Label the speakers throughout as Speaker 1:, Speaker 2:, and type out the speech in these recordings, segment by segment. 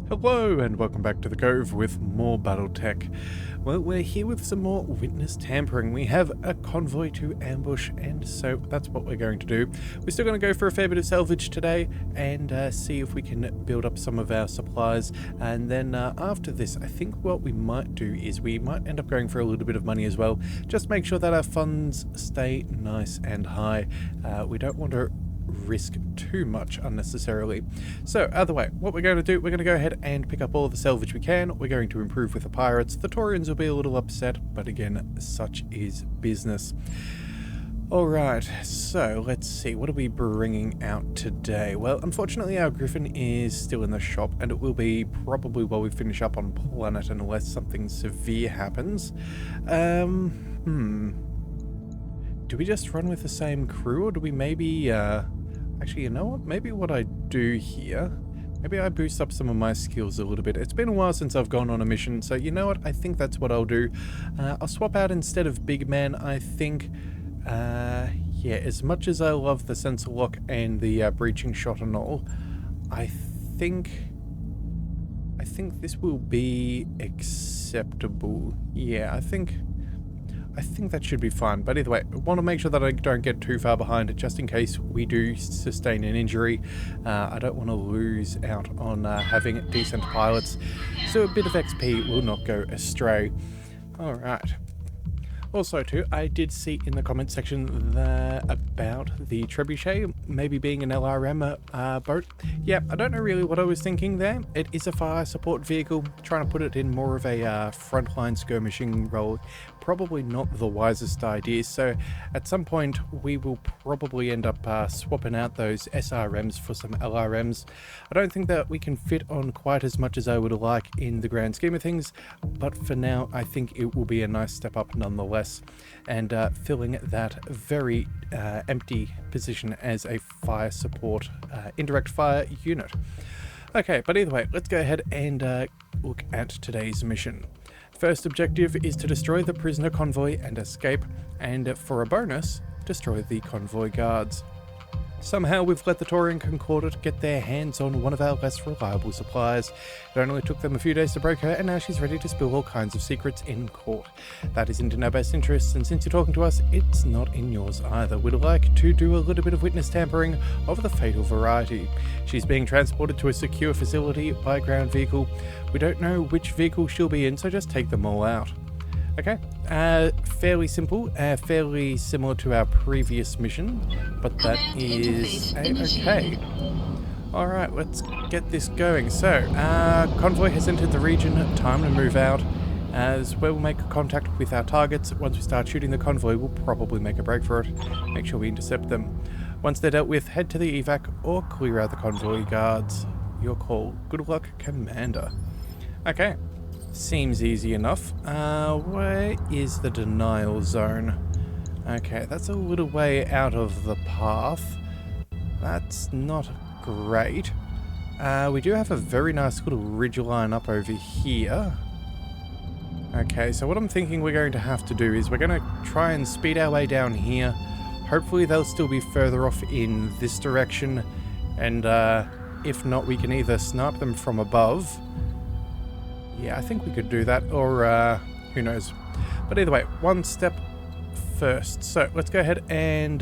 Speaker 1: Hello and welcome back to the Cove with more BattleTech. Well, we're here with some more witness tampering. We have a convoy to ambush, and so that's what we're going to do. We're still going to go for a fair bit of salvage today and see if we can build up some of our supplies. And then after this, I think what we might do is we might end up going for a little bit of money as well. Just make sure that our funds stay nice and high. We don't want to risk too much unnecessarily. So either way, what we're going to do, we're going to go ahead and pick up all of the salvage we can. We're going to improve with the pirates. The Taurians will be a little upset, but again, such is business. Alright, so let's see, what are we bringing out today? Well, unfortunately our Griffin is still in the shop, and it will be probably while we finish up on planet unless something severe happens. Do we just run with the same crew, or do we maybe, actually, you know what? Maybe what I do here, maybe I boost up some of my skills a little bit. It's been a while since I've gone on a mission, so you know what? I think that's what I'll do. I'll swap out instead of Big Man, I think. Yeah, as much as I love the sensor lock and the breaching shot and all, I think this will be acceptable. Yeah, I think that should be fine, but either way, I want to make sure that I don't get too far behind just in case we do sustain an injury. I don't want to lose out on having decent pilots, so a bit of XP will not go astray. Alright. Also too, I did see in the comment section about the Trebuchet maybe being an LRM boat. Yeah, I don't know really what I was thinking there. It is a fire support vehicle, trying to put it in more of a frontline skirmishing role. Probably not the wisest idea, so at some point we will probably end up swapping out those SRMs for some LRMs. I don't think that we can fit on quite as much as I would like in the grand scheme of things, but for now I think it will be a nice step up nonetheless, and filling that very empty position as a fire support indirect fire unit. Okay, but either way, let's go ahead and look at today's mission. First objective is to destroy the prisoner convoy and escape, and for a bonus, destroy the convoy guards. Somehow we've let the Taurian Concordat get their hands on one of our less reliable supplies. It only took them a few days to break her, and now she's ready to spill all kinds of secrets in court. That isn't in our best interests, and since you're talking to us, it's not in yours either. We'd like to do a little bit of witness tampering of the fatal variety. She's being transported to a secure facility by ground vehicle. We don't know which vehicle she'll be in, so just take them all out. Okay, fairly simple, fairly similar to our previous mission, but that is okay. Alright, let's get this going. So, convoy has entered the region, time to move out. As we'll make contact with our targets. Once we start shooting the convoy, we'll probably make a break for it. Make sure we intercept them. Once they're dealt with, head to the evac or clear out the convoy guards. Your call. Good luck, Commander. Okay. Seems easy enough. Where is the denial zone? Okay, that's a little way out of the path. That's not great. We do have a very nice little ridge line up over here. Okay, so what I'm thinking we're going to have to do is we're going to try and speed our way down here. Hopefully they'll still be further off in this direction, and if not, we can either snipe them from above. Yeah, I think we could do that, or who knows. But either way, one step first. So let's go ahead and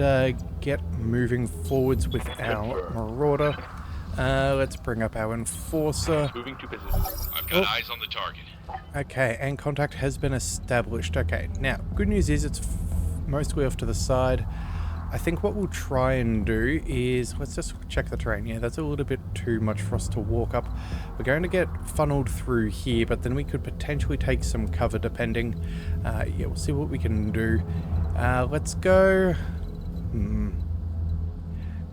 Speaker 1: get moving forwards with our Marauder. Let's bring up our Enforcer.
Speaker 2: Moving to position. I've got eyes on the target.
Speaker 1: Okay, and contact has been established. Okay, now, good news is it's mostly off to the side. I think what we'll try and do is, let's just check the terrain. Yeah, that's a little bit too much for us to walk up. We're going to get funneled through here, but then we could potentially take some cover depending. Yeah, we'll see what we can do. Let's go...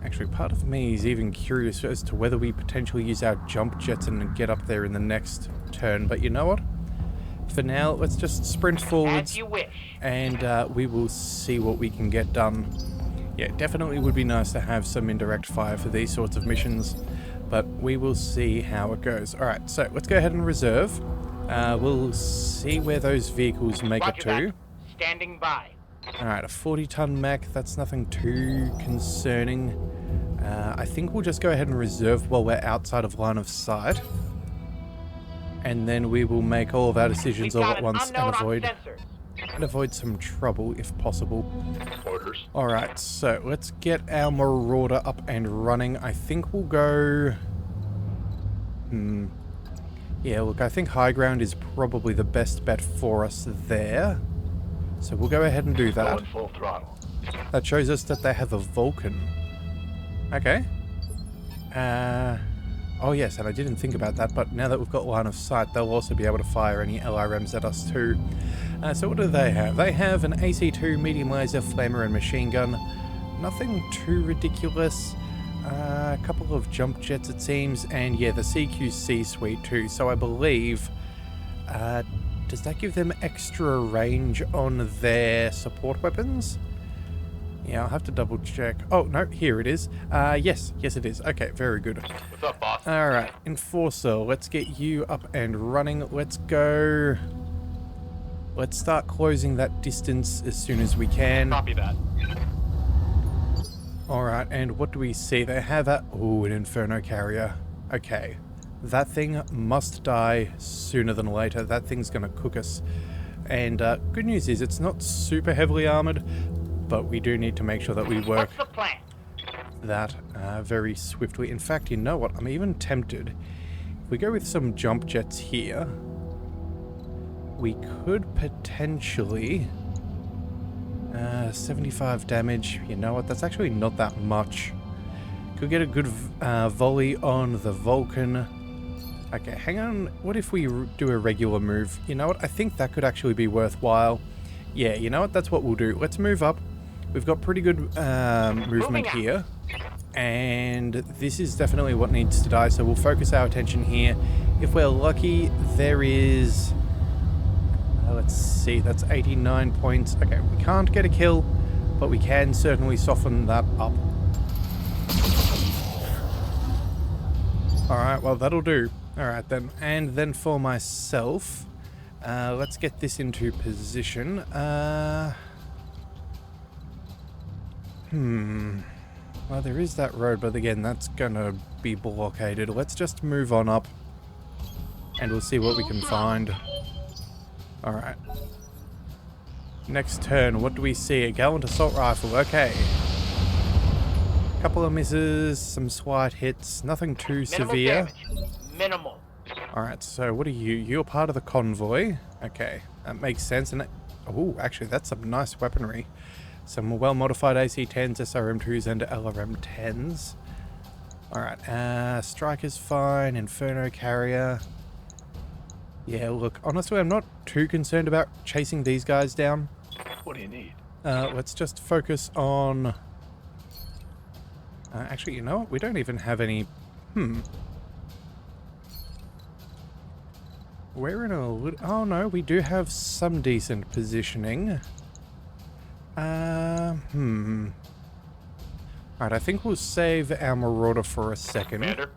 Speaker 1: Actually, part of me is even curious as to whether we potentially use our jump jets and get up there in the next turn, but you know what? For now, let's just sprint forwards, and we will see what we can get done. Yeah, definitely would be nice to have some indirect fire for these sorts of missions, but we will see how it goes. Alright, so let's go ahead and reserve. We'll see where those vehicles make it to.
Speaker 3: Standing by.
Speaker 1: Alright, a 40-ton mech, that's nothing too concerning. I think we'll just go ahead and reserve while we're outside of line of sight. And then we will make all of our decisions all at once and avoid
Speaker 3: sensors.
Speaker 1: some trouble if possible.
Speaker 2: Orders.
Speaker 1: Alright, so let's get our Marauder up and running. I think we'll go... Yeah, look, I think high ground is probably the best bet for us there. So we'll go ahead and do that.
Speaker 2: Going full throttle.
Speaker 1: That shows us that they have a Vulcan. Okay. Oh yes, and I didn't think about that, but now that we've got line of sight, they'll also be able to fire any LRMs at us too. So what do they have? They have an AC-2 medium laser, flamer, and machine gun. Nothing too ridiculous. A couple of jump jets, it seems, and yeah, the CQC suite too. So I believe, does that give them extra range on their support weapons? Yeah, I'll have to double check. Oh, no, here it is. Yes it is. Okay, very good.
Speaker 2: What's up, boss?
Speaker 1: Alright, Enforcer, let's get you up and running. Let's go... Let's start closing that distance as soon as we can.
Speaker 3: Copy that.
Speaker 1: Alright, and what do we see? They have a... Ooh, an Inferno Carrier. Okay. That thing must die sooner than later. That thing's gonna cook us. And good news is it's not super heavily armored, but we do need to make sure that we work
Speaker 3: What's the plan?
Speaker 1: that very swiftly. In fact, you know what? I'm even tempted. If we go with some jump jets here, we could potentially... 75 damage. You know what? That's actually not that much. Could get a good volley on the Vulcan. Okay, hang on. What if we do a regular move? You know what? I think that could actually be worthwhile. Yeah, you know what? That's what we'll do. Let's move up. We've got pretty good movement here. And this is definitely what needs to die, so we'll focus our attention here. If we're lucky, there is... let's see, that's 89 points. Okay, we can't get a kill, but we can certainly soften that up. Alright, well that'll do. Alright then, and then for myself, let's get this into position. Well, there is that road, but again, that's gonna be blockaded. Let's just move on up, and we'll see what we can find. Alright. Next turn, what do we see? A gallant assault rifle, okay. Couple of misses, some slight hits, nothing too severe.
Speaker 3: Minimal.
Speaker 1: Alright, so what are you? You're part of the convoy. Okay, that makes sense. And oh, actually, that's some nice weaponry. Some well-modified AC-10s, SRM-2s, and LRM-10s. Alright, Striker's fine, Inferno Carrier. Yeah, look, honestly, I'm not too concerned about chasing these guys down.
Speaker 2: What do you need?
Speaker 1: Let's just focus on... actually, you know what? We don't even have any... We're in a little... Oh, no, we do have some decent positioning. Alright, I think we'll save our Marauder for a second.
Speaker 2: Commander?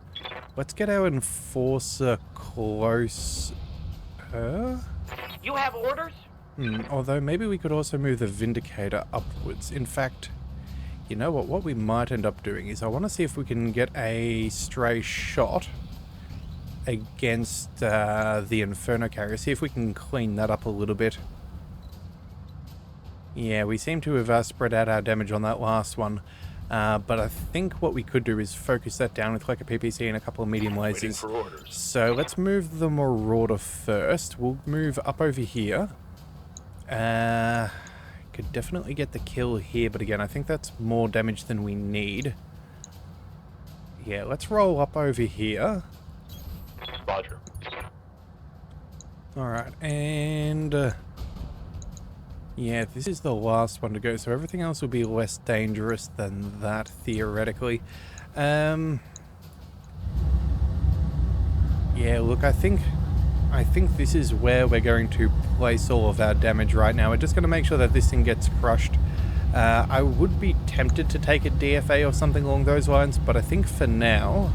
Speaker 1: Let's get our Enforcer close.
Speaker 3: You have orders?
Speaker 1: Although maybe we could also move the Vindicator upwards. In fact, you know what? What we might end up doing is I want to see if we can get a stray shot against the Inferno Carrier. See if we can clean that up a little bit. Yeah, we seem to have spread out our damage on that last one. But I think what we could do is focus that down with like a PPC and a couple of medium lasers.
Speaker 2: For orders.
Speaker 1: So let's move the Marauder first. We'll move up over here. Could definitely get the kill here, but again, I think that's more damage than we need. Yeah, let's roll up over here.
Speaker 2: Roger.
Speaker 1: Alright, and... yeah, this is the last one to go, so everything else will be less dangerous than that, theoretically. Yeah, look, I think this is where we're going to place all of our damage right now. We're just going to make sure that this thing gets crushed. I would be tempted to take a DFA or something along those lines, but I think for now,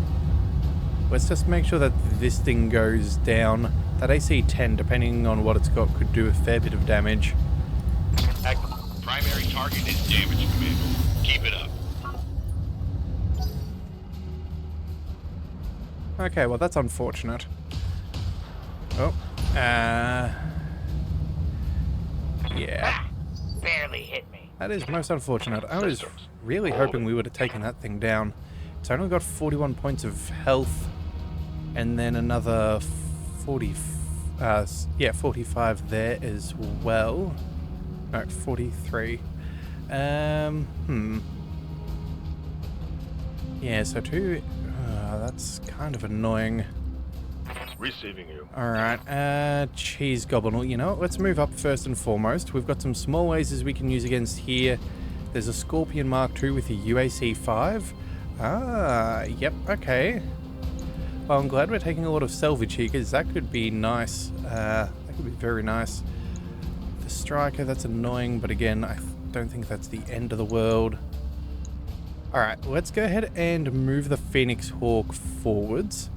Speaker 1: let's just make sure that this thing goes down. That AC-10, depending on what it's got, could do a fair bit of damage.
Speaker 2: Primary target is damaged, Commander. Keep it up.
Speaker 1: Okay, well that's unfortunate. Oh. Yeah.
Speaker 3: Ah, barely hit me.
Speaker 1: That is most unfortunate. I was really hoping we would have taken that thing down. It's only got 41 points of health. And then another 45 there as well. No, 43. Yeah, so two... that's kind of annoying.
Speaker 2: Receiving you.
Speaker 1: Alright, cheese goblin. Well, you know what? Let's move up first and foremost. We've got some small lasers we can use against here. There's a Scorpion Mark II with a UAC 5. Ah, yep, okay. Well, I'm glad we're taking a lot of salvage here, because that could be nice. That could be very nice. The Striker, that's annoying, but again, I don't think that's the end of the world. Alright, let's go ahead and move the Phoenix Hawk forwards.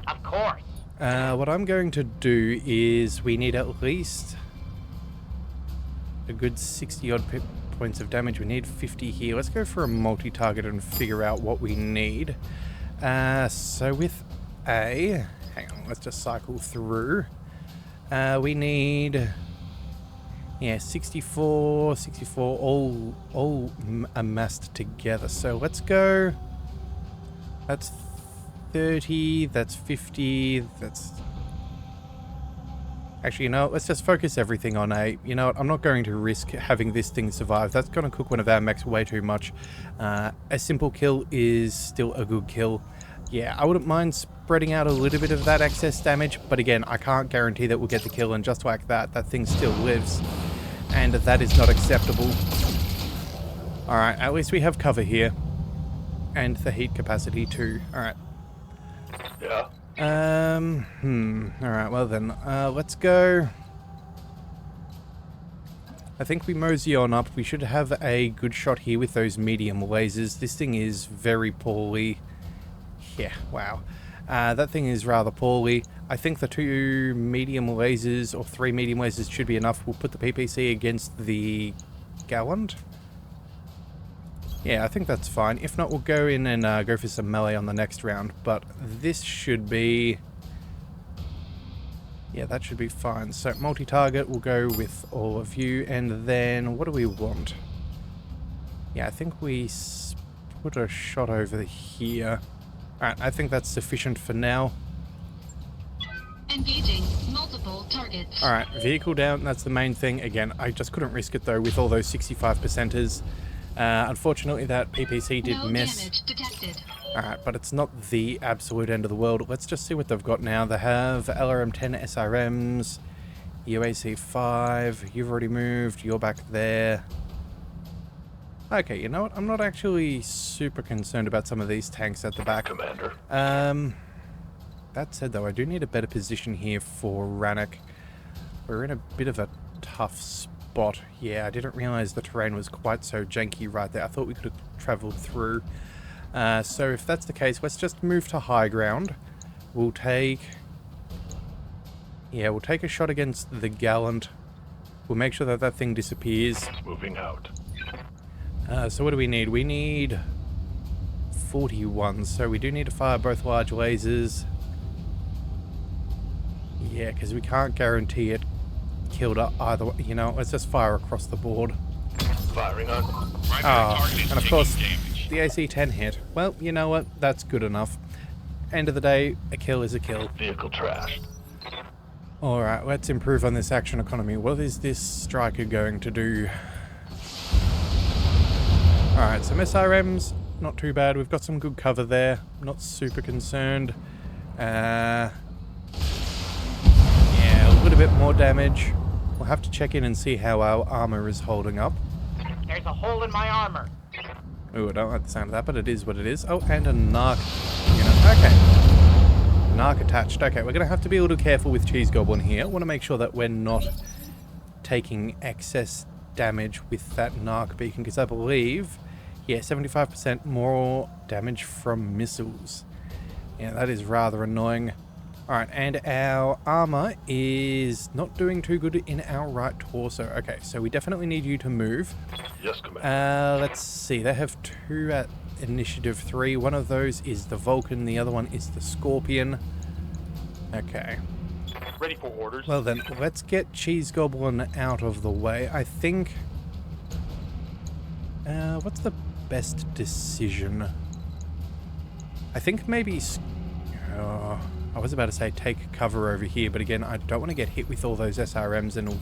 Speaker 3: Of course.
Speaker 1: What I'm going to do is we need at least a good 60 odd points of damage. We need 50 here. Let's go for a multi-target and figure out what we need. So with A, hang on, let's just cycle through. We need, yeah, 64, all amassed together. So let's go, that's 30, that's 50, that's... Actually, you know what, let's just focus everything on A. You know what, I'm not going to risk having this thing survive. That's going to cook one of our mechs way too much. A simple kill is still a good kill. Yeah, I wouldn't mind spreading out a little bit of that excess damage, but again, I can't guarantee that we'll get the kill, and just like that, that thing still lives. And that is not acceptable. Alright, at least we have cover here. And the heat capacity too. Alright.
Speaker 2: Yeah.
Speaker 1: Alright, well then, let's go. I think we mosey on up. We should have a good shot here with those medium lasers. This thing is very poorly. Yeah, wow. That thing is rather poorly. I think the 2 medium lasers, or 3 medium lasers should be enough. We'll put the PPC against the Gallant. Yeah, I think that's fine. If not, we'll go in and go for some melee on the next round. But this should be... yeah, that should be fine. So multi-target, we'll go with all of you. And then, what do we want? Yeah, I think we put a shot over here. Alright, I think that's sufficient for now.
Speaker 4: Engaging multiple targets.
Speaker 1: Alright, vehicle down, that's the main thing. Again, I just couldn't risk it though with all those 65%ers. Unfortunately, that PPC did miss.
Speaker 4: Damage detected.
Speaker 1: Alright, but it's not the absolute end of the world. Let's just see what they've got now. They have LRM-10 SRMs, UAC 5, you've already moved, you're back there. Okay, you know what? I'm not actually super concerned about some of these tanks at the back.
Speaker 2: Commander.
Speaker 1: That said though, I do need a better position here for Rannoch. We're in a bit of a tough spot. Yeah, I didn't realize the terrain was quite so janky right there. I thought we could have traveled through. So if that's the case, let's just move to high ground. We'll take... yeah, we'll take a shot against the Gallant. We'll make sure that that thing disappears.
Speaker 2: Moving out.
Speaker 1: So what do we need? We need 41, so we do need to fire both large lasers. Yeah, because we can't guarantee it killed either way. You know, let's just fire across the board.
Speaker 2: Firing on.
Speaker 1: Oh, and of course, the AC-10 hit. Well, you know what? That's good enough. End of the day, a kill is a kill.
Speaker 2: Vehicle trashed.
Speaker 1: Alright, let's improve on this action economy. What is this Striker going to do? Alright, some SRMs, not too bad. We've got some good cover there. Not super concerned. Yeah, a little bit more damage. We'll have to check in and see how our armor is holding up.
Speaker 3: There's a hole in my armor.
Speaker 1: Ooh, I don't like the sound of that, but it is what it is. Oh, and a narc unit. Okay. Narc attached. Okay, we're going to have to be a little careful with Cheese Goblin here. I want to make sure that we're not taking excess damage with that narc beacon, because I believe, yeah, 75% more damage from missiles. Yeah, that is rather annoying. Alright, and our armor is not doing too good in our right torso. Okay, so we definitely need you to move.
Speaker 2: Yes, Commander.
Speaker 1: Let's see, they have 2 at initiative 3. One of those is the Vulcan, the other one is the Scorpion. Okay.
Speaker 2: Ready for orders.
Speaker 1: Well then, let's get Cheese Goblin out of the way. I think... what's the best decision? I think maybe... I was about to say take cover over here, but again, I don't want to get hit with all those SRMs and...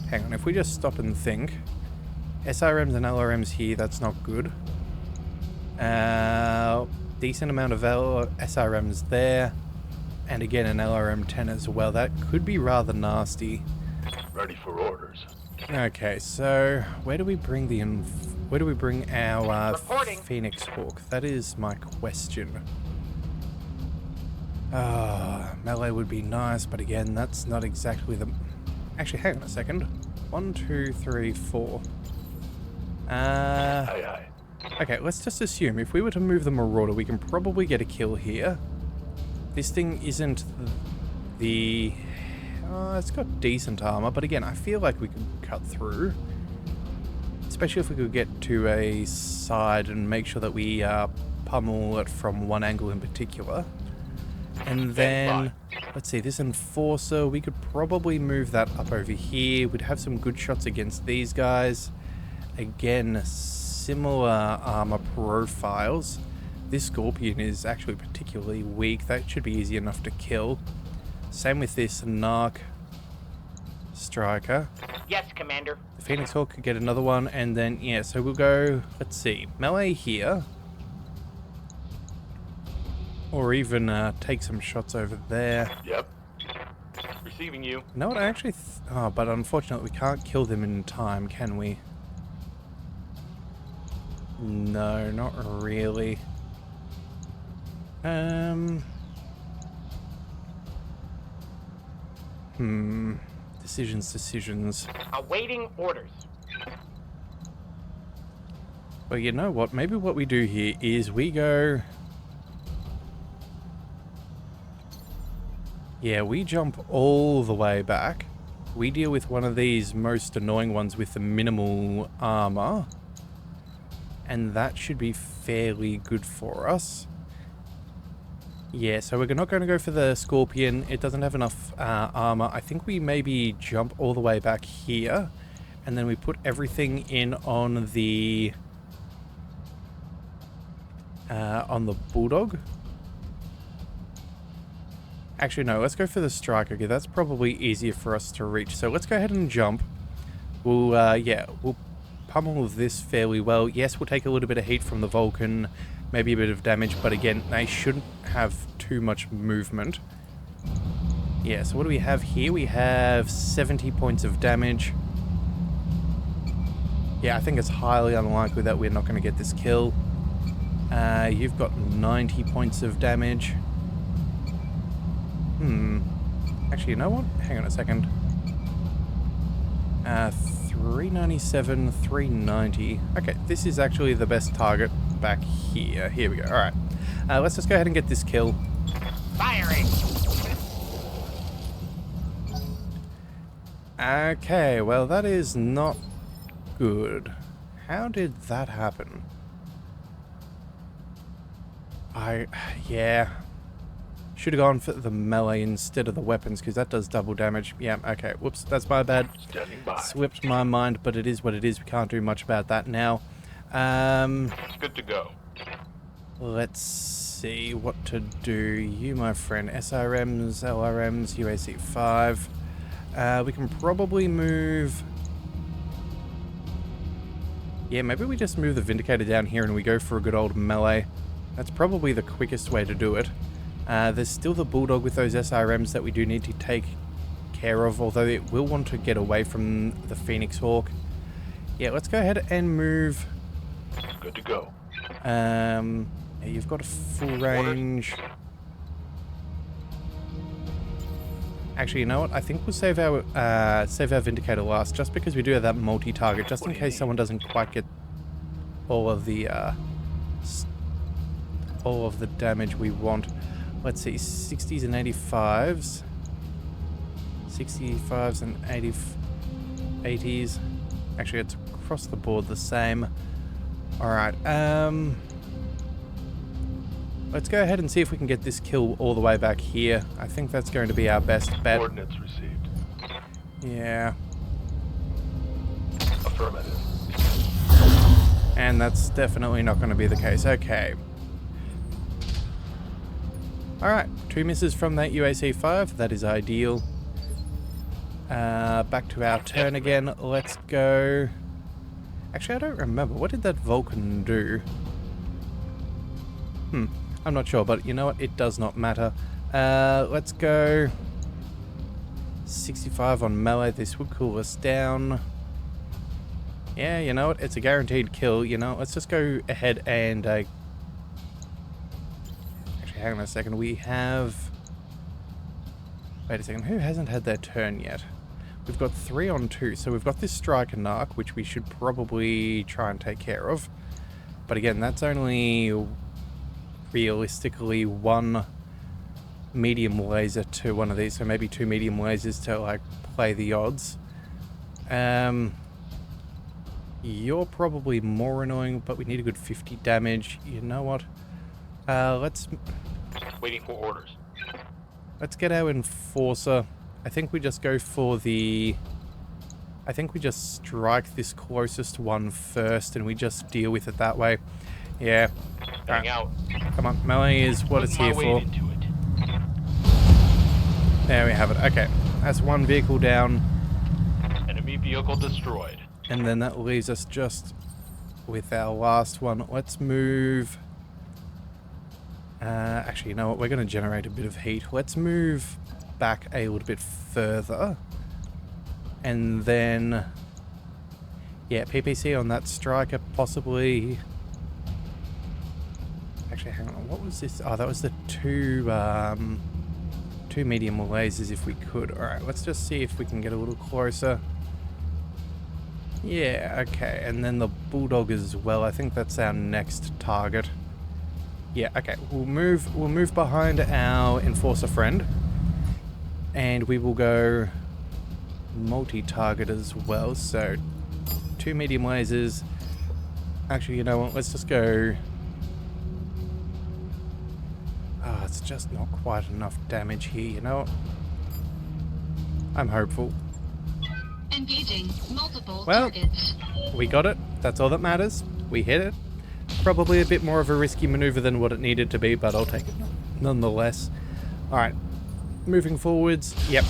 Speaker 1: Hang on, if we just stop and think... SRMs and LRMs here, that's not good. Decent amount of SRMs there. And again, an LRM-10 as well. That could be rather nasty.
Speaker 2: Ready for orders.
Speaker 1: Okay, so where do we bring where do we bring our
Speaker 3: Reporting.
Speaker 1: Phoenix Hawk? That is my question. Melee would be nice, but again, that's not exactly the... Actually, hang on a second. 1, 2, 3, 4.
Speaker 2: Aye, aye.
Speaker 1: Okay, let's just assume if we were to move the Marauder, we can probably get a kill here. This thing isn't the... it's got decent armor, but again, I feel like we could cut through. Especially if we could get to a side and make sure that we pummel it from one angle in particular. And then, let's see, this Enforcer, we could probably move that up over here. We'd have some good shots against these guys. Again, similar armor profiles. This Scorpion is actually particularly weak. That should be easy enough to kill. Same with this Narc Striker.
Speaker 3: Yes, Commander.
Speaker 1: The Phoenix Hawk could get another one, and then, yeah, so we'll go, let's see, melee here. Or even take some shots over there.
Speaker 2: Yep. Receiving you.
Speaker 1: No, what I actually... but unfortunately we can't kill them in time, can we? No, not really. Decisions.
Speaker 3: Awaiting orders.
Speaker 1: Well, you know what? Maybe what we do here is we go... Yeah, we jump all the way back. We deal with one of these most annoying ones with the minimal armor. And that should be fairly good for us. Yeah, so we're not going to go for the Scorpion. It doesn't have enough armor. I think we maybe jump all the way back here. And then we put everything in on the Bulldog. Actually, no, let's go for the Striker. Okay, that's probably easier for us to reach. So let's go ahead and jump. We'll pummel this fairly well. Yes, we'll take a little bit of heat from the Vulcan, maybe a bit of damage, but again, they shouldn't have too much movement. Yeah, so what do we have here? We have 70 points of damage. Yeah, I think it's highly unlikely that we're not going to get this kill. You've got 90 points of damage. Actually, you know what? Hang on a second. 397, 390. Okay, this is actually the best target back here. Here we go. Alright. Let's just go ahead and get this kill.
Speaker 3: Firing.
Speaker 1: Okay, well that is not good. How did that happen? Yeah. Should have gone for the melee instead of the weapons, because that does double damage. Yeah, okay. Whoops, that's my bad.
Speaker 2: Standing by.
Speaker 1: Slipped my mind, but it is what it is. We can't do much about that now.
Speaker 2: Good to go.
Speaker 1: Let's see what to do. You, my friend. SRMs, LRMs, UAC 5. We can probably move... Yeah, maybe we just move the Vindicator down here and we go for a good old melee. That's probably the quickest way to do it. There's still the Bulldog with those SRMs that we do need to take care of, although it will want to get away from the Phoenix Hawk. Yeah, let's go ahead and move.
Speaker 2: Good to go.
Speaker 1: Yeah, you've got a full range. Actually, you know what? I think we'll save our Vindicator last, just because we do have that multi-target, just in case someone doesn't quite get all of the damage we want. Let's see, 60s and 85s. 65s and 80s. Actually, it's across the board the same. Alright, Let's go ahead and see if we can get this kill all the way back here. I think that's going to be our best bet.
Speaker 2: Coordinates received.
Speaker 1: Yeah.
Speaker 2: Affirmative.
Speaker 1: And that's definitely not going to be the case. Okay. Alright, 2 misses from that UAC-5. That is ideal. Back to our turn again. Let's go... Actually, I don't remember. What did that Vulcan do? I'm not sure, but you know what? It does not matter. Let's go... 65 on melee. This would cool us down. Yeah, you know what? It's a guaranteed kill, you know. Let's just go ahead and... Actually, hang on a second. We have... Wait a second. Who hasn't had their turn yet? We've got 3 on 2. So we've got this striker narc, which we should probably try and take care of. But again, that's only realistically 1 medium laser to one of these. So maybe 2 medium lasers to, like, play the odds. You're probably more annoying, but we need a good 50 damage. You know what? Let's...
Speaker 2: Waiting for orders.
Speaker 1: Let's get our enforcer. I think we just go for the... I think we just strike this closest one first and we just deal with it that way. Yeah.
Speaker 2: Hang out.
Speaker 1: Come on, melee is what it's here for.
Speaker 2: Into it.
Speaker 1: There we have it. Okay, that's 1 vehicle down.
Speaker 2: Enemy vehicle destroyed.
Speaker 1: And then that leaves us just with our last one. Let's move... actually, you know what? We're going to generate a bit of heat. Let's move back a little bit further. And then... Yeah, PPC on that striker, possibly... Actually, hang on. What was this? Oh, that was the 2 medium lasers if we could. Alright, let's just see if we can get a little closer. Yeah, okay, and then the bulldog as well. I think that's our next target. Yeah, okay. We'll move behind our enforcer friend, and we will go multi-target as well. So 2 medium lasers. Actually, you know what? Let's just go. Ah, it's just not quite enough damage here. You know what? I'm hopeful.
Speaker 4: Engaging multiple
Speaker 1: Well,
Speaker 4: targets.
Speaker 1: we got it. That's all that matters. We hit it. Probably a bit more of a risky maneuver than what it needed to be, but I'll take it nonetheless. Alright, moving forwards. Yep.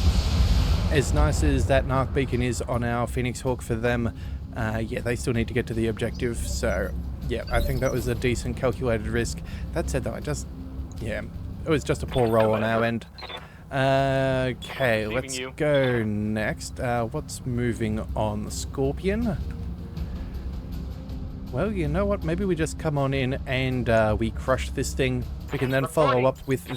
Speaker 1: As nice as that narc beacon is on our Phoenix Hawk for them, yeah, they still need to get to the objective, so yeah, I think that was a decent calculated risk. That said though, yeah, it was just a poor roll on our end. Okay, let's go next. What's moving on? The Scorpion? Well, you know what? Maybe we just come on in and we crush this thing. We can then follow up with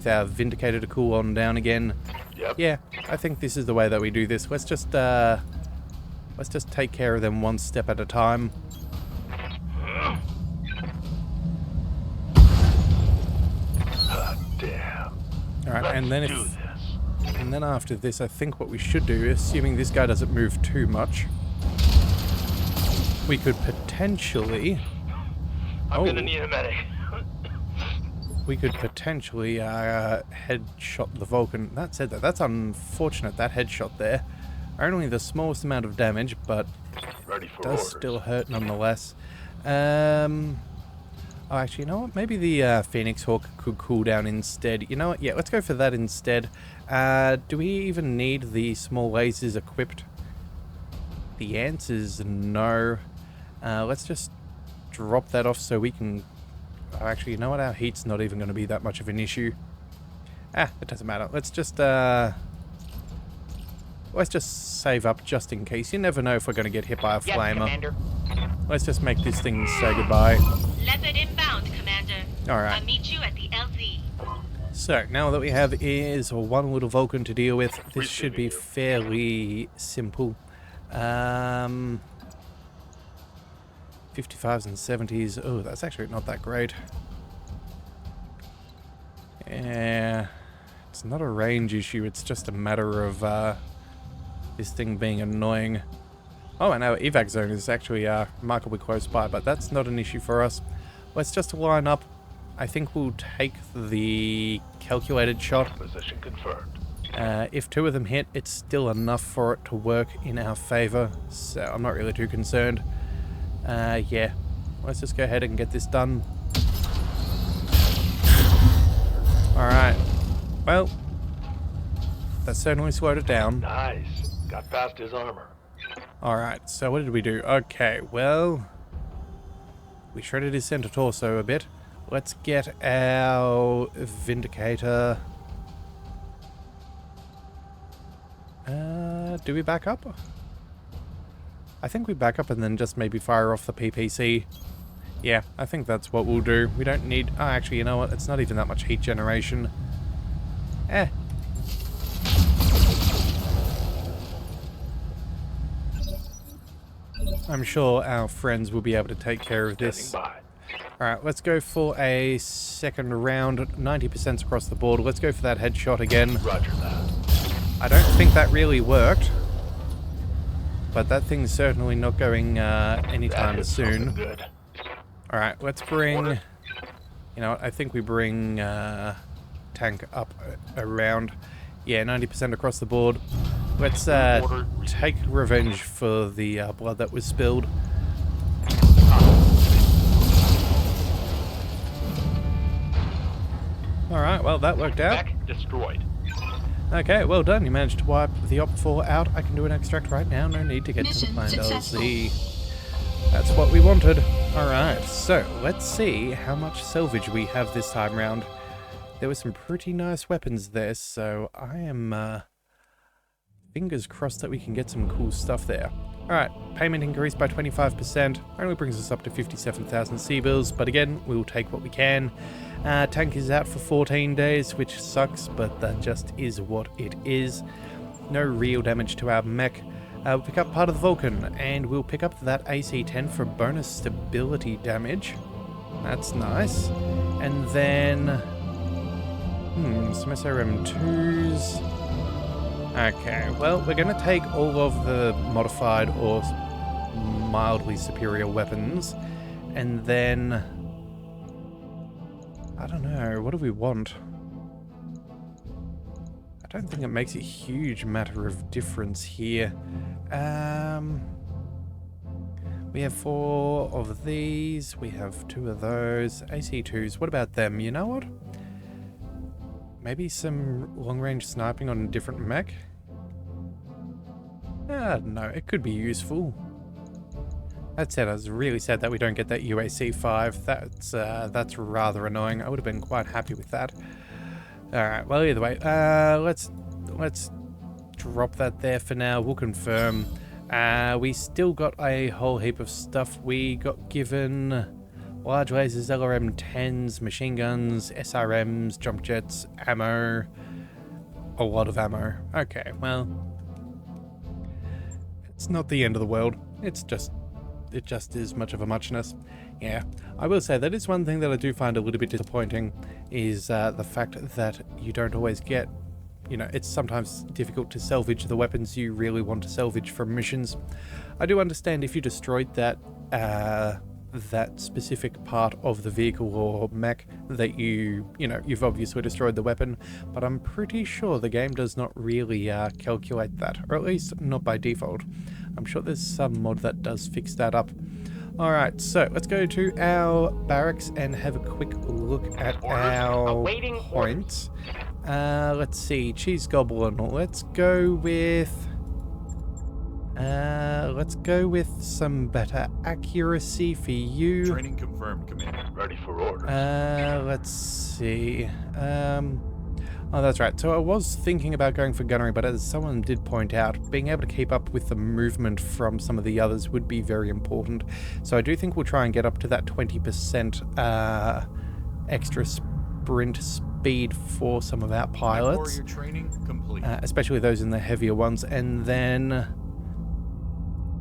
Speaker 1: our Vindicator to cool on down again.
Speaker 2: Yep.
Speaker 1: Yeah, I think this is the way that we do this. Let's just take care of them 1 step at a time.
Speaker 2: Damn.
Speaker 1: Alright, and then and then after this, I think what we should do, assuming this guy doesn't move too much, we could potentially...
Speaker 2: I'm gonna need a medic.
Speaker 1: We could potentially headshot the Vulcan. That said, that's unfortunate, that headshot there. Only the smallest amount of damage, but
Speaker 2: Ready for
Speaker 1: does
Speaker 2: orders.
Speaker 1: still hurt nonetheless. Oh, actually, you know what? Maybe the Phoenix Hawk could cool down instead. You know what? Yeah, let's go for that instead. Do we even need the small lasers equipped? The answer's no. Let's just drop that off so we can... Oh, actually, you know what? Our heat's not even going to be that much of an issue. It doesn't matter. Let's just save up just in case. You never know if we're going to get hit by a
Speaker 3: Yes,
Speaker 1: flamer.
Speaker 3: Commander.
Speaker 1: Let's just make this thing say goodbye.
Speaker 4: Leopard inbound, Commander.
Speaker 1: Alright.
Speaker 4: I'll meet you at the LZ.
Speaker 1: So, now that we have is 1 little Vulcan to deal with, this should be fairly simple. 55s and 70s. Oh, that's actually not that great. Yeah, it's not a range issue, it's just a matter of this thing being annoying. Oh, and our evac zone is actually remarkably close by, but that's not an issue for us. let's just line up. I think we'll take the calculated shot.
Speaker 2: Position confirmed.
Speaker 1: If 2 of them hit, it's still enough for it to work in our favor, so I'm not really too concerned. Yeah, let's just go ahead and get this done. Alright, well, that certainly slowed it down.
Speaker 2: Nice. Got past his armor.
Speaker 1: Alright, so what did we do? Okay, well, we shredded his center torso a bit. Let's get our Vindicator. Do we back up? I think we back up and then just maybe fire off the PPC. Yeah, I think that's what we'll do. We don't need... Oh, actually, you know what? It's not even that much heat generation. I'm sure our friends will be able to take care of this. Alright, let's go for a second round. 90% across the board. Let's go for that headshot again.
Speaker 2: Roger that.
Speaker 1: I don't think that really worked. But that thing's certainly not going anytime soon.
Speaker 2: Good.
Speaker 1: Alright, let's bring... You know what, I think we bring tank up around. Yeah, 90% across the board. Let's take revenge for the blood that was spilled. Alright, well that worked out.
Speaker 2: Mech destroyed.
Speaker 1: Okay, well done. You managed to wipe the Op 4 out. I can do an extract right now. No need to get to the planned LZ. That's what we wanted. Alright, so let's see how much salvage we have this time round. There were some pretty nice weapons there, so I am fingers crossed that we can get some cool stuff there. Alright, payment increased by 25%. Only brings us up to 57,000 C-bills, but again, we'll take what we can. Tank is out for 14 days, which sucks, but that just is what it is. No real damage to our mech. We'll pick up part of the Vulcan, and we'll pick up that AC-10 for bonus stability damage. That's nice. And then... some SRM2s. Okay, well, we're going to take all of the modified or mildly superior weapons, and then... I don't know, what do we want? I don't think it makes a huge matter of difference here. We have 4 of these, we have 2 of those, AC2s, what about them? You know what? Maybe some long-range sniping on a different mech? No, it could be useful. That said, I was really sad that we don't get that UAC-5. That's rather annoying. I would have been quite happy with that. Alright, well either way, let's drop that there for now. We'll confirm. We still got a whole heap of stuff. We got given large lasers, LRM-10s, machine guns, SRMs, jump jets, ammo. A lot of ammo. Okay, well, it's not the end of the world. It just is much of a muchness. Yeah, I will say that is one thing that I do find a little bit disappointing, is the fact that you don't always get, you know, it's sometimes difficult to salvage the weapons you really want to salvage from missions. I do understand if you destroyed that that specific part of the vehicle or mech that you've obviously destroyed the weapon, but I'm pretty sure the game does not really calculate that, or at least not by default. I'm sure there's some mod that does fix that up. Alright, so let's go to our barracks and have a quick look at our points. Let's see, cheese goblin. Let's go with some better accuracy for you.
Speaker 5: Training confirmed, Commander.
Speaker 2: Ready for orders.
Speaker 1: Let's see. Oh, that's right. So I was thinking about going for gunnery, but as someone did point out, being able to keep up with the movement from some of the others would be very important. So I do think we'll try and get up to that 20% extra sprint speed for some of our pilots.
Speaker 5: MechWarrior training complete.
Speaker 1: Especially those in the heavier ones. And then,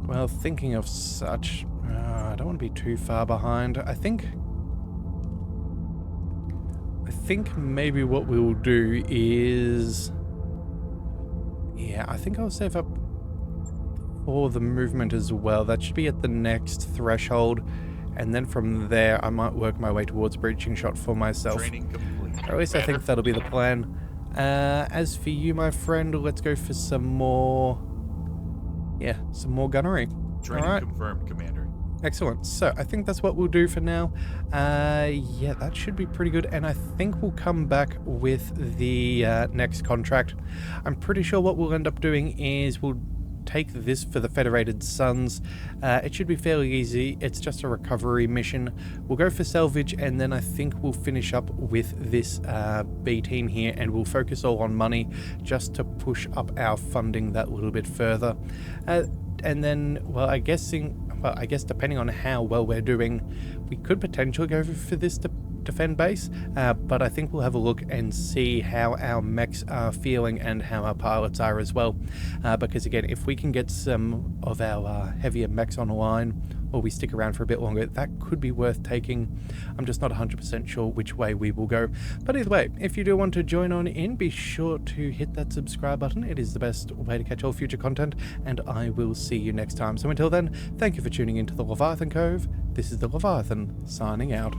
Speaker 1: well, thinking of such, I don't want to be too far behind. I think maybe what we'll do is, yeah, I think I'll save up for the movement as well. That should be at the next threshold, And then from there, I might work my way towards breaching shot for myself.
Speaker 5: Training complete.
Speaker 1: Or at least I think that'll be the plan. As for you, my friend, let's go for some more... Yeah, some more gunnery.
Speaker 5: Training
Speaker 1: Alright.
Speaker 5: confirmed, Commander.
Speaker 1: Excellent. So I think that's what we'll do for now. Yeah, that should be pretty good. And I think we'll come back with the next contract. I'm pretty sure what we'll end up doing is we'll take this for the Federated Suns. It should be fairly easy. It's just a recovery mission. We'll go for salvage, and then I think we'll finish up with this B team here, and we'll focus all on money just to push up our funding that little bit further. And then, well, I guess depending on how well we're doing, we could potentially go for this to defend base, but I think we'll have a look and see how our mechs are feeling and how our pilots are as well, because again, if we can get some of our heavier mechs on the line, or we stick around for a bit longer, that could be worth taking. I'm just not 100% sure which way we will go, but either way, if you do want to join on in, be sure to hit that subscribe button. It is the best way to catch all future content, and I will see you next time. So until then, thank you for tuning into the Leviathan Cove. This is the Leviathan signing out.